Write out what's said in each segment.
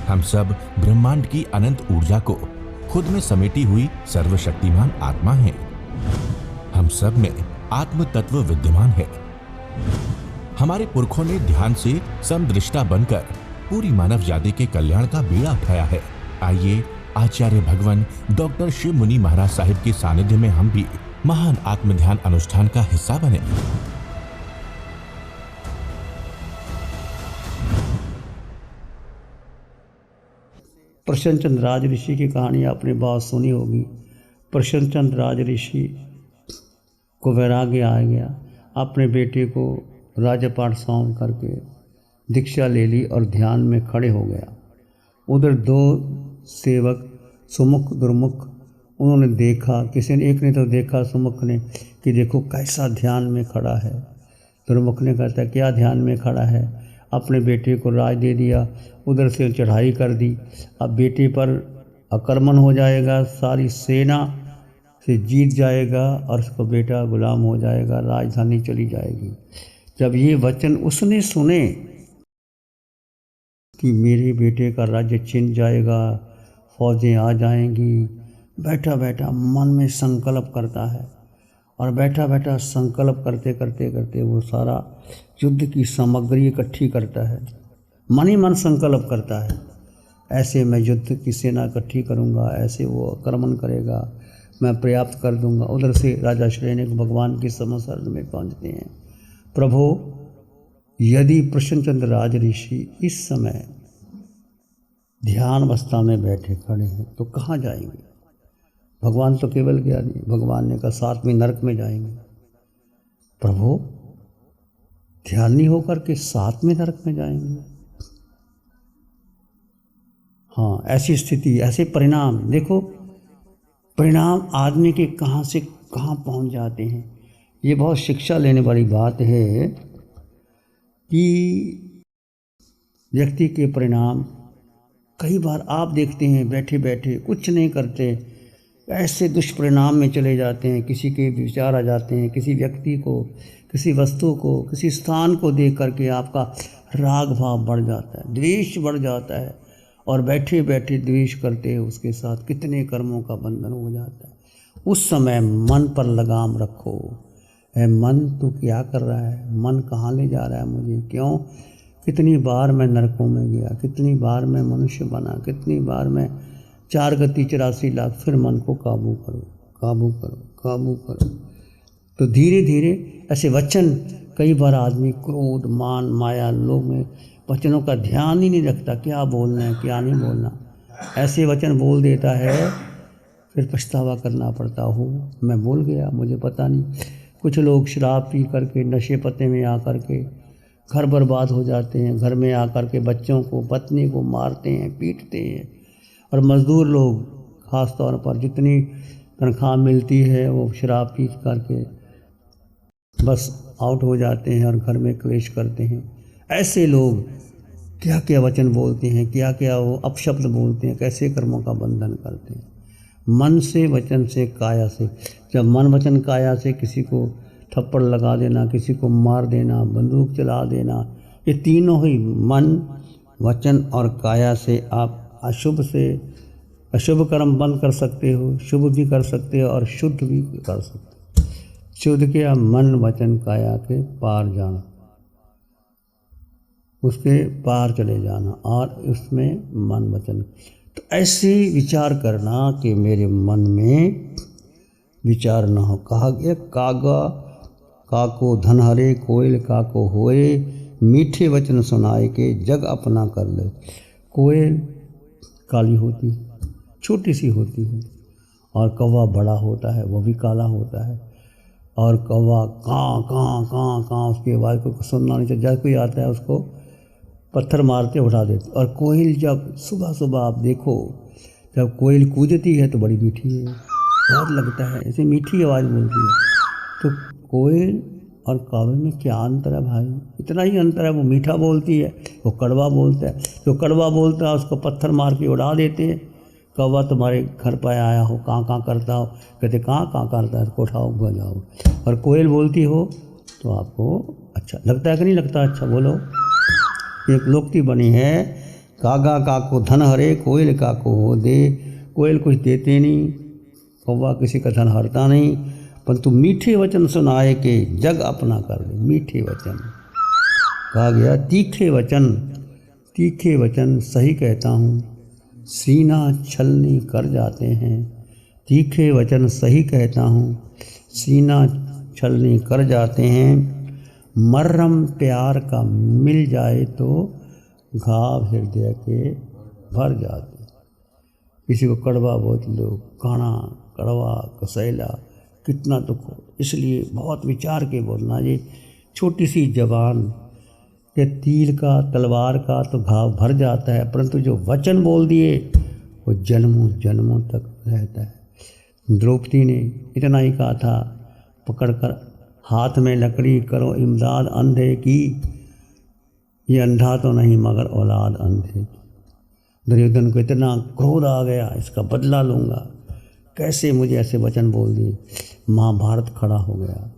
हम सब ब्रह्मांड की अनंत ऊर्जा को खुद में समेटी हुई सर्वशक्तिमान आत्मा हैं। हम सब में आत्म तत्व विद्यमान है। हमारे पुरखों ने ध्यान से समदृष्टा बनकर पूरी मानव जाति के कल्याण का बीड़ा उठाया है। आइए आचार्य भगवान डॉक्टर शिव मुनि महाराज साहिब के सानिध्य में हम भी महान आत्म ध्यान अनुष्ठान का हिस्सा बने। प्रसन्नचंद्र राज ऋषि की कहानी आपने बहुत सुनी होगी। प्रसन्नचंद्र राज ऋषि को वैराग्य आ गया, अपने बेटे को राजपाट सौंप करके दीक्षा ले ली और ध्यान में खड़े हो गया। उधर दो सेवक सुमुख दुर्मुख उन्होंने देखा, किसी ने एक ने तो देखा सुमुख ने कि देखो कैसा ध्यान में खड़ा है। दुर्मुख ने कहता क्या ध्यान में खड़ा है, अपने बेटे को राज दे दिया, उधर से चढ़ाई कर दी। अब बेटे पर आक्रमण हो जाएगा, सारी सेना से जीत जाएगा और उसका बेटा गुलाम हो जाएगा, राजधानी चली जाएगी। जब ये वचन उसने सुने कि मेरे बेटे का राज्य छिन जाएगा, फौजें आ जाएंगी, बैठा बैठा मन में संकल्प करता है और बैठा बैठा संकल्प करते करते करते वो सारा युद्ध की सामग्री इकट्ठी करता है। मन ही मन संकल्प करता है, ऐसे मैं युद्ध की सेना इकट्ठी करूँगा, ऐसे वो आक्रमण करेगा, मैं पर्याप्त कर दूँगा। उधर से राजा शयनेक भगवान की समशरण में पहुँचते हैं। प्रभु, यदि प्रसन्नचंद्र राज ऋषि इस समय ध्यान अवस्था में बैठे खड़े हैं तो कहाँ जाएंगे? भगवान तो केवल ज्ञानी, भगवान ने कहा 7वें नरक में जाएंगे। प्रभु, ध्यानी होकर के 7वें नरक में जाएंगे? हाँ, ऐसी स्थिति, ऐसे परिणाम, देखो परिणाम आदमी के कहाँ से कहाँ पहुँच जाते हैं। ये बहुत शिक्षा लेने वाली बात है कि व्यक्ति के परिणाम कई बार आप देखते हैं बैठे बैठे कुछ नहीं करते, ऐसे दुष्परिणाम में चले जाते हैं। किसी के विचार आ जाते हैं, किसी व्यक्ति को, किसी वस्तु को, किसी स्थान को देख करके आपका राग भाव बढ़ जाता है, द्वेष बढ़ जाता है और बैठे बैठे द्वेष करते हैं उसके साथ कितने कर्मों का बंधन हो जाता है। उस समय मन पर लगाम रखो। मन तो क्या कर रहा है, मन कहाँ ले जा रहा है मुझे, क्यों? कितनी बार मैं नरकों में गया, कितनी बार मैं मनुष्य बना, कितनी बार मैं 4 गति 84 लाख। फिर मन को काबू करो, काबू करो, काबू करो। तो धीरे धीरे ऐसे वचन, कई बार आदमी क्रोध मान माया लोभ में वचनों का ध्यान ही नहीं रखता, क्या बोलना है क्या नहीं बोलना, ऐसे वचन बोल देता है, फिर पछतावा करना पड़ता हो मैं बोल गया, मुझे पता नहीं। कुछ लोग शराब पी करके नशे पत्ते में आकर के घर बर्बाद हो जाते हैं, घर में आकर के बच्चों को पत्नी को मारते हैं, पीटते हैं। और मज़दूर लोग ख़ास तौर पर जितनी तनख्वाह मिलती है वो शराब पी करके बस आउट हो जाते हैं और घर में क्लेश करते हैं। ऐसे लोग क्या क्या वचन बोलते हैं, क्या क्या वो अपशब्द बोलते हैं, कैसे कर्मों का बंधन करते हैं। मन से, वचन से, काया से। जब मन वचन काया से किसी को थप्पड़ लगा देना, किसी को मार देना, बंदूक चला देना, ये तीनों ही मन वचन और काया से आप अशुभ से अशुभ कर्म बंद कर सकते हो, शुभ भी कर सकते हो और शुद्ध भी कर सकते हो। शुद्ध के मन वचन काया के पार जाना, उसके पार चले जाना और उसमें मन वचन। तो ऐसे विचार करना कि मेरे मन में विचार न हो। कहा गया कागा काको धन हरे, कोयल काको होए, मीठे वचन सुनाए के जग अपना कर ले। कोयल काली होती है, छोटी सी होती है, और कौवा बड़ा होता है, वो भी काला होता है। और कौवा काँ काँ काँ काँ उसकी आवाज़ को सुनना नहीं चाहिए, जब कोई आता है उसको पत्थर मारते उठा देते। और कोयल जब सुबह सुबह आप देखो, जब कोयल कूदती है तो बड़ी मीठी है, बहुत लगता है, ऐसे मीठी आवाज़ बोलती है। तो कोयल और कौवे में क्या अंतर है भाई? इतना ही अंतर है, वो मीठा बोलती है, वो कड़वा बोलता है। जो कड़वा बोलता है उसको पत्थर मार के उड़ा देते हैं। कौवा तुम्हारे घर पर आया हो, कहाँ कहाँ करता हो, कहते कहाँ करता है, उसको उठाओ बजाओ। और कोयल बोलती हो तो आपको अच्छा लगता है कि नहीं लगता? अच्छा बोलो। एक लोकती बनी है कागा काको धन हरे, कोयल काको हो दे। कोयल कुछ देते नहीं, कौवा किसी का धन हरता नहीं, परंतु मीठे वचन सुनाए के जग अपना कर ले। मीठे वचन कहा गया, तीखे वचन, तीखे वचन सही कहता हूँ सीना छलनी कर जाते हैं। तीखे वचन सही कहता हूँ सीना छलनी कर जाते हैं। मर्रम प्यार का मिल जाए तो घाव हृदय के भर जाते। किसी को कड़वा बोल लो, काना, कड़वा, कसैला, कितना दुख हो। इसलिए बहुत विचार के बोलना। ये छोटी सी जबान के तीर का, तलवार का तो घाव भर जाता है, परंतु जो वचन बोल दिए वो जन्मों जन्मों तक रहता है। द्रौपदी ने इतना ही कहा था, पकड़कर हाथ में लकड़ी करो इमदाद अंधे की। ये अंधा तो नहीं मगर औलाद अंधे की। दुर्योधन को इतना क्रोध आ गया, इसका बदला लूँगा, कैसे मुझे ऐसे वचन बोल दिए। महाभारत खड़ा हो गया।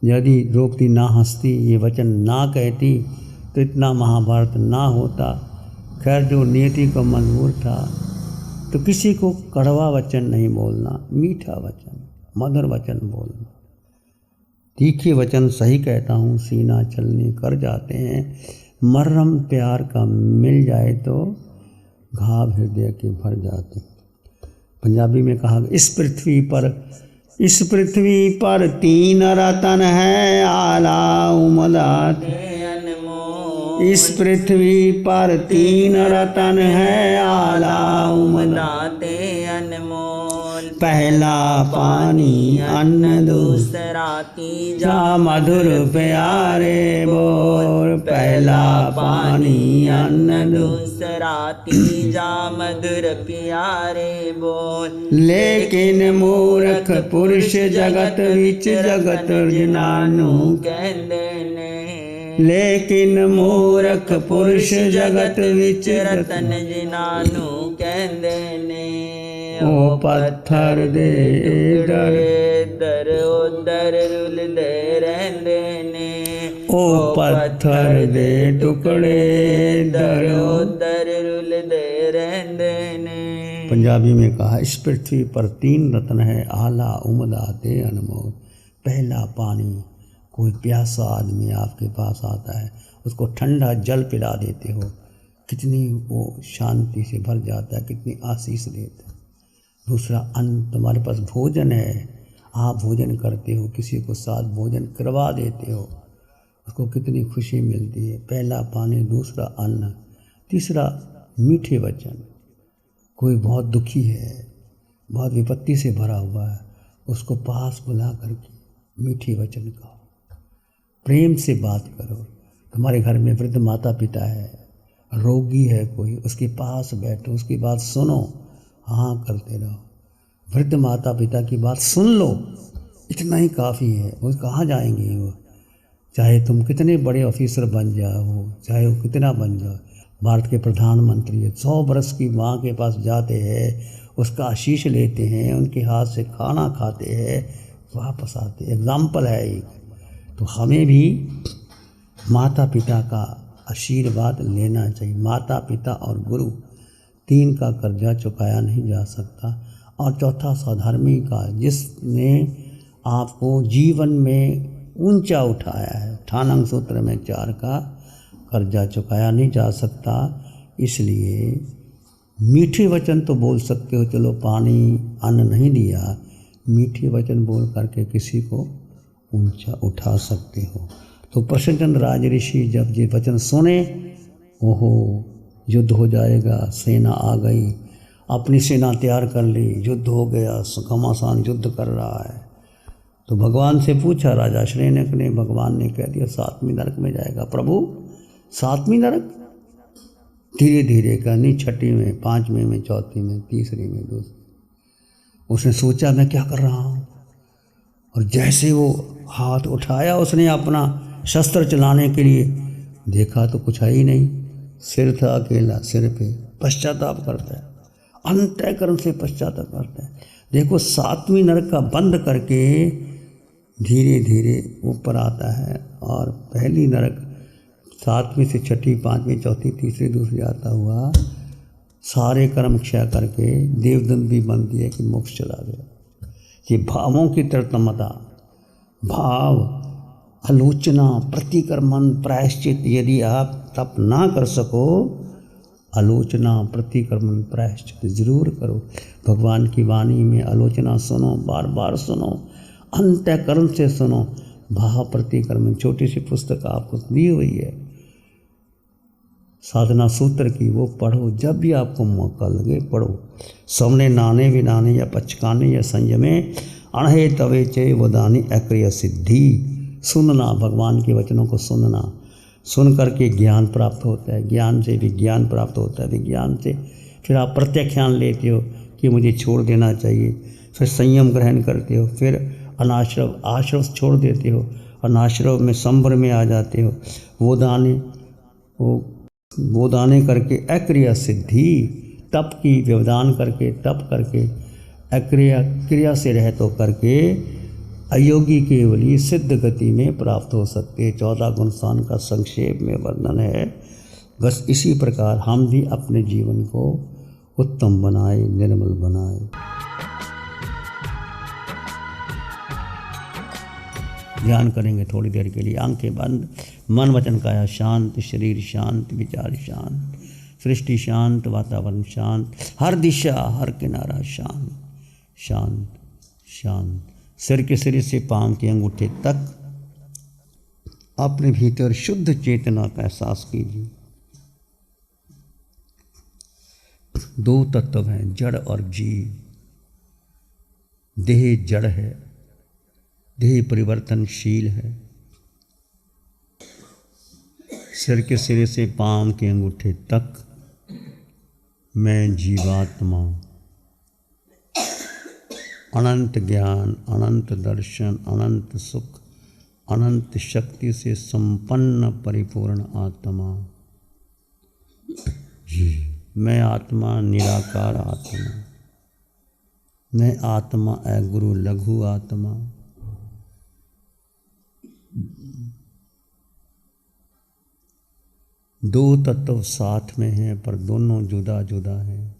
यदि द्रौपदी ना हंसती, ये वचन ना कहती, तो इतना महाभारत ना होता। खैर, जो नियति को मंजूर था, तो किसी को कड़वा वचन नहीं बोलना, मीठा वचन, मधुर वचन बोलना। तीखे वचन सही कहता हूँ सीना छलनी कर जाते हैं। मर्रम प्यार का मिल जाए तो घाव हृदय के भर जाते। पंजाबी में कहा, इस पृथ्वी पर 3 रतन है आला उमदात। इस पृथ्वी पर 3 रतन है आला उमदाते अनमोल। पहला पानी अन्न, दूसरा तीजा मधुर प्यारे बोल। पहला पानी अन्न, दूसरा तीजा मधुर प्यारे बोल। लेकिन मूर्ख पुरुष जगत विच जगत जनानू कहंदे ने। लेकिन मूर्ख पुरुष जगत विच रतन जनानू कहंदे ने। ओ पत्थर दे दर दर उदर रुलदे रहंदे ने। ओ पत्थर दे टुकड़े दर उदर रुलदे रहंदे ने। पंजाबी में कहा, इस पृथ्वी पर 3 रत्न है आला उमदाते अनमोल। पहला पानी, कोई प्यासा आदमी आपके पास आता है, उसको ठंडा जल पिला देते हो, कितनी वो शांति से भर जाता है, कितनी आशीष देता है। दूसरा अन्न, तुम्हारे पास भोजन है, आप भोजन करते हो, किसी को साथ भोजन करवा देते हो, उसको कितनी खुशी मिलती है। पहला पानी, दूसरा अन्न, तीसरा मीठे वचन। कोई बहुत दुखी है, बहुत विपत्ति से भरा हुआ है, उसको पास बुला करके मीठे वचन कहो, प्रेम से बात करो। तुम्हारे घर में वृद्ध माता पिता है, रोगी है कोई, उसके पास बैठो, उसकी बात सुनो, हाँ करते रहो। वृद्ध माता पिता की बात सुन लो, इतना ही काफ़ी है। वो कहाँ जाएंगे वो, चाहे तुम कितने बड़े ऑफिसर बन जाओ, चाहे वो कितना बन जाओ। भारत के प्रधानमंत्री 100 बरस की माँ के पास जाते हैं, उसका आशीष लेते हैं, उनके हाथ से खाना खाते हैं, वापस आते। एग्जाम्पल है एक। तो हमें भी माता पिता का आशीर्वाद लेना चाहिए। माता पिता और गुरु, 3 का कर्जा चुकाया नहीं जा सकता। और चौथा स्वधर्मी का, जिसने आपको जीवन में ऊंचा उठाया है। ठानंग सूत्र में 4 का कर्जा चुकाया नहीं जा सकता। इसलिए मीठे वचन तो बोल सकते हो, चलो पानी अन्न नहीं दिया, मीठे वचन बोल करके किसी को ऊंचा उठा सकते हो। तो प्रसन्नचंद्र राज ऋषि जब ये वचन सुने, ओहो युद्ध हो जाएगा, सेना आ गई, अपनी सेना तैयार कर ली, युद्ध हो गया, घमासान युद्ध कर रहा है। तो भगवान से पूछा राजा श्रेणक ने, भगवान ने कह दिया 7वीं नरक में जाएगा। प्रभु 7वीं नरक? धीरे धीरे करनी, 6वीं में, 5वीं में, 4वीं में, 3री में, 2री। उसने सोचा मैं क्या कर रहा हूँ, और जैसे वो हाथ उठाया उसने अपना शस्त्र चलाने के लिए, देखा तो कुछ है ही नहीं, सिर था अकेला, सिर पे पश्चाताप करता है, अंतःकरण से पश्चाताप करता है। देखो 7वीं नरक का बंद करके धीरे धीरे ऊपर आता है, और पहली नरक सातवीं से छठी, पाँचवीं, चौथी, तीसरी, दूसरी आता हुआ सारे कर्म क्षय करके देवदंड भी बन दिया कि मोक्ष चला गया। ये भावों की तरतमता, भाव, आलोचना, प्रतिक्रमण, प्रायश्चित यदि आप तप ना कर सको, आलोचना, प्रतिक्रमण, प्रायश्चित जरूर करो। भगवान की वाणी में आलोचना सुनो, बार बार सुनो, अंतःकरण से सुनो। भाव प्रतिक्रमण छोटी सी पुस्तक आपको दी हुई है साधना सूत्र की, वो पढ़ो। जब भी आपको मौका लगे पढ़ो। सवने नाने विनाने या पचकाने या संयमे अणहे तवे चे वदानी अक्रिय सिद्धि। सुनना, भगवान के वचनों को सुनना, सुन करके ज्ञान प्राप्त होता है, ज्ञान से विज्ञान प्राप्त होता है, विज्ञान से फिर आप प्रत्याख्यान लेते हो कि मुझे छोड़ देना चाहिए, फिर संयम ग्रहण करते हो, फिर अनाश्रव आश्रव छोड़ देते हो, अनाश्रव में संभ्र में आ जाते हो। वो दाने करके अक्रिया सिद्धि, तप की व्यवधान करके, तप करके, अक्रिया क्रिया से रहत हो करके अयोगी केवली सिद्ध गति में प्राप्त हो सकते। 14 गुण स्थान का संक्षेप में वर्णन है। बस इसी प्रकार हम भी अपने जीवन को उत्तम बनाए, निर्मल बनाए। ध्यान करेंगे थोड़ी देर के लिए, आंखें बंद, मन वचन काया शांत, शरीर शांत, विचार शांत, सृष्टि शांत, वातावरण शांत, हर दिशा हर किनारा शांत शांत शांत। सिर के सिरे से पांव के अंगूठे तक अपने भीतर शुद्ध चेतना का एहसास कीजिए। 2 तत्व हैं, जड़ और जीव। देह जड़ है, देह परिवर्तनशील है। सिर के सिरे से पांव के अंगूठे तक मैं जीवात्मा, अनंत ज्ञान, अनंत दर्शन, अनंत सुख, अनंत शक्ति से संपन्न परिपूर्ण आत्मा। मैं आत्मा, निराकार आत्मा। मैं आत्मा है गुरु लघु आत्मा। दो तत्व साथ में हैं पर दोनों जुदा जुदा हैं।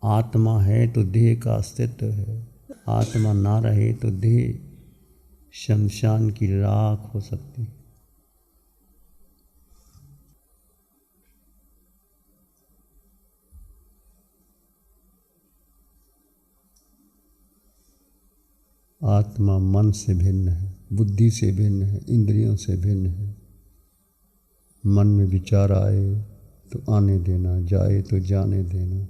आत्मा है तो देह का अस्तित्व है, आत्मा ना रहे तो देह शमशान की राख हो सकती। आत्मा मन से भिन्न है, बुद्धि से भिन्न है, इंद्रियों से भिन्न है। मन में विचार आए तो आने देना, जाए तो जाने देना।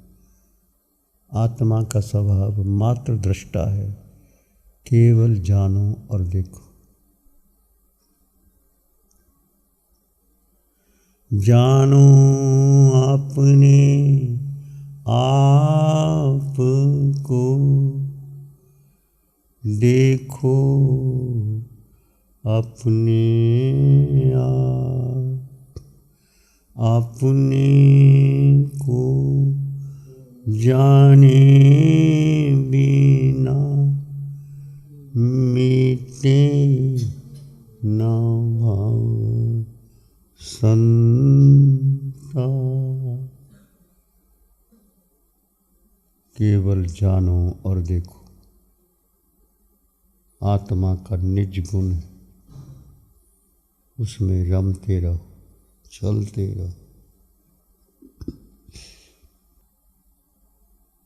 आत्मा का स्वभाव मात्र दृष्टा है, केवल जानो और देखो। जानो अपने आप को, देखो अपने आप, अपने को जाने बिना मिटे न भाव संता। केवल जानो और देखो। आत्मा का निज गुण है, उसमें रमते रहो, चलते रहो।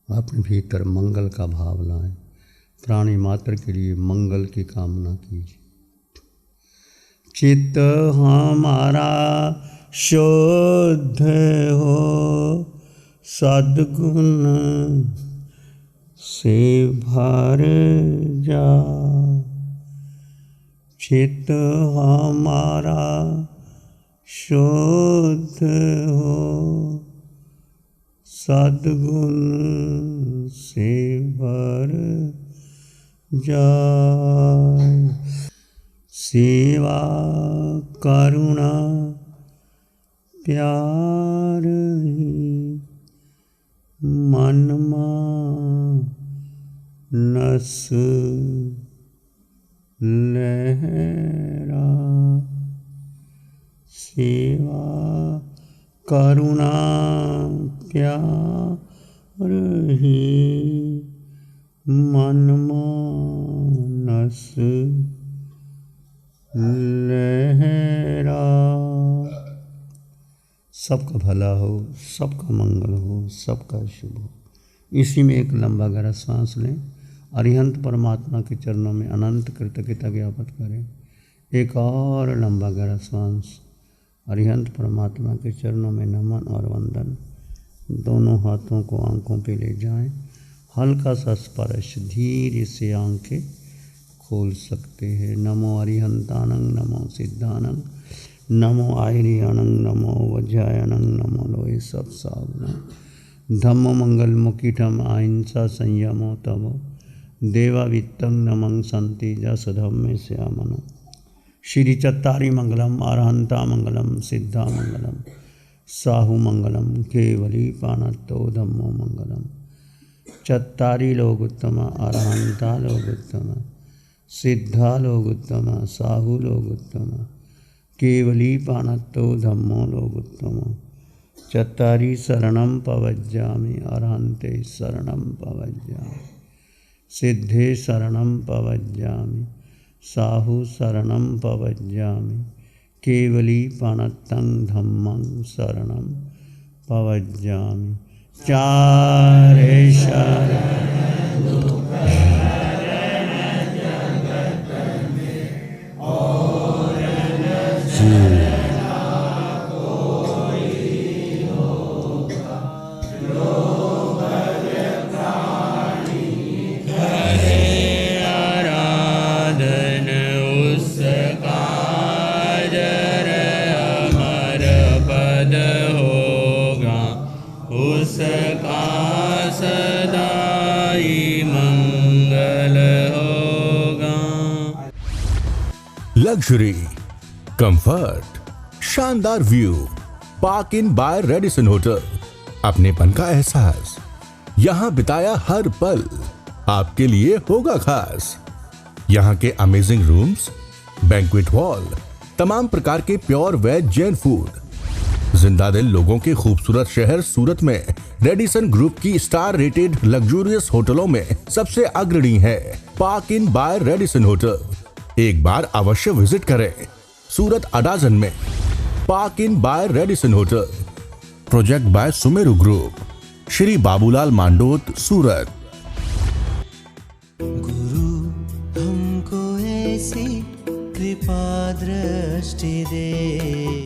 अपने भीतर मंगल का भाव लाएं, प्राणी मात्र के लिए मंगल की कामना कीजिए। चित्त हमारा शुद्ध हो सद्गुण से भर जा। चित्त हमारा शुद्ध हो सद्गुण से भर जाए। सेवा करुणा प्यार ही मन नस लहरा। सेवा करुणा प्यार ही मन मानस लहरा। सबका भला हो, सबका मंगल हो, सबका शुभ हो। इसी में एक लंबा गहरा सांस लें। अरिहंत परमात्मा के चरणों में अनंत कृतज्ञता ज्ञापित करें। एक और लंबा गहरा सांस। अरिहंत परमात्मा के चरणों में नमन और वंदन। दोनों हाथों को आंखों पे ले जाएं। हल्का सा स्पर्श, धीरे से आंखें खोल सकते हैं। नमो अरिहंतानंग, नमो सिद्धानंग, नमो आयरियानंग, नमो वज्रायनंग, नमो लोहे सब सावनंग। धम्मो मंगल मुकीठम अहिंसा संयमो तमो देवावित्तं नमं संति जस धम्मे श्यामनो। श्री चत्तारी मंगलम, अरहंता मंगलम, सिद्धा मंगलम, साहु मंगलम, केवली पाणत्तो धम्मो मंगलम। चत्तारी लोग उत्तम, अरहंता लोग उत्तम, सिद्धा लोग उत्तम, साहु लोग उत्तम, केवली पाणत्तो धम्मो लोग उत्तम। चत्तारी शरणं पवज्जामि, अरहन्ते शरणं पवज्जामि, सिद्धे शरणं पवज्जामि, साहु शरणं पवज्जामि, केवली पाणत्तं धम्मं शरणं पवज्जामि। चारे शरण लग्जरी, कंफर्ट, शानदार view, park in by Radisson hotel. अपनेपन का एहसास, यहां बिताया हर पल आपके लिए होगा खास। यहां के अमेजिंग रूम्स, बैंक्वेट हॉल, तमाम प्रकार के प्योर वेज जैन फूड। जिंदा दिल लोगों के खूबसूरत शहर सूरत में रेडिसन ग्रुप की स्टार रेटेड लग्जूरियस होटलों में सबसे अग्रणी है park in by Radisson hotel. एक बार अवश्य विजिट करें। सूरत अडाजन में park in by Radisson hotel. Project by Sumeru group, Shri Babulal Mandot, Surat. गुरु हमको ऐसी कृपा दृष्टि दे।